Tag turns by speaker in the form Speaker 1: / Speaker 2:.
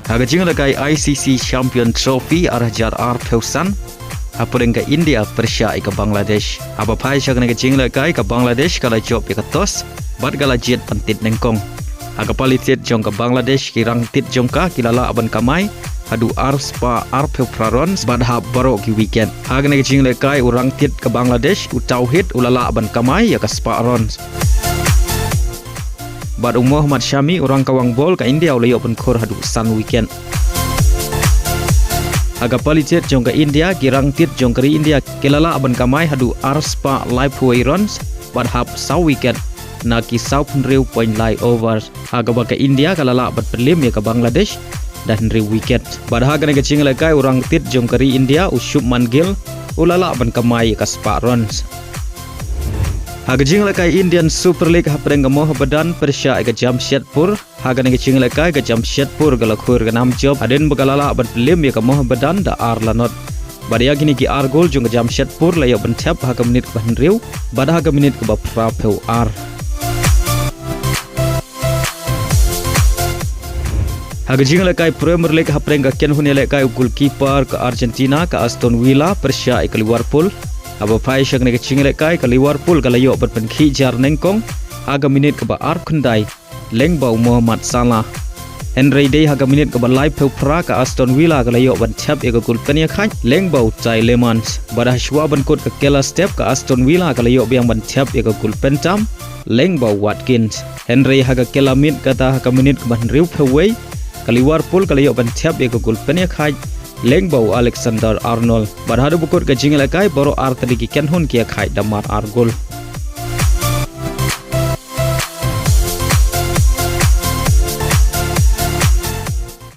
Speaker 1: Haga jing lakai ICC Champion Trophy arah jar Pyrshah apureng ke India Pyrshah ke Bangladesh. Apa pai syakna ke jing lakai ke Bangladesh kala job ke tos bad kala jet pantit nengkong. Haga palitit jong ke Bangladesh kirang tit jong ka kilala aban kamai adu Spah Pyrshah bad hab baro ki weekend. Haga ke jing lakai urang tit ke Bangladesh utauhid ulala aban kamai ya ke Spah rons. Bad Muhammad Syami orang kawang bol ke India oleh open kor hadu sun weekend. Aga palicet jong ke India girang tit jong ke India kelala aban kamai hadu Spah Liverpool runs bad hab sau weekend naki sau penriu point lie over. Aga ke India kalala bad perlim ya ke Bangladesh dan riu weekend. Bad haga ke cing lekai orang tit jong ke India Shubman Gill ulala aban kamai ke Spah runs. Haga jing lekai Indian Super League hapreng moh badan Pyrshah ke Jamshedpur. Haga nge jing lekai ke Jamshedpur galakur ke nam job aden begalala ban lim ya ke moh badan da arlanot. Badia gini ki argol jung ke Jamshedpur layo ban tap haga menit ke riu bad haga menit ke bapra peu ar. Haga jing lekai Premier League hapreng ke Kynhun lekai goalkeeper ke Argentina ke Aston Villa Pyrshah ke Liverpool. Aba pai syak ne kecing lekai ke Liverpool kalayo berpenkhi jar nengkong haga minit ke ba arp kendai leng bau Muhammad Salah. Henry Day haga minit ke ba live pra ke Aston Villa kalayo ban tap ke gol Iakhait leng bau Chai Lemans. Badah shwa ban kot ke Kela step ke Aston Villa kalayo biang ban tap ke gol pentam leng bau Watkins. Henry haga Kela mit kata haga minit ke ban riu peway ke Liverpool kalayo ban tap ke gol Iakhait leng bau Alexander Arnold. Badhadu bukut ke jing lekai boro ar tadi ki Kynhun ki Iakhait damar argol.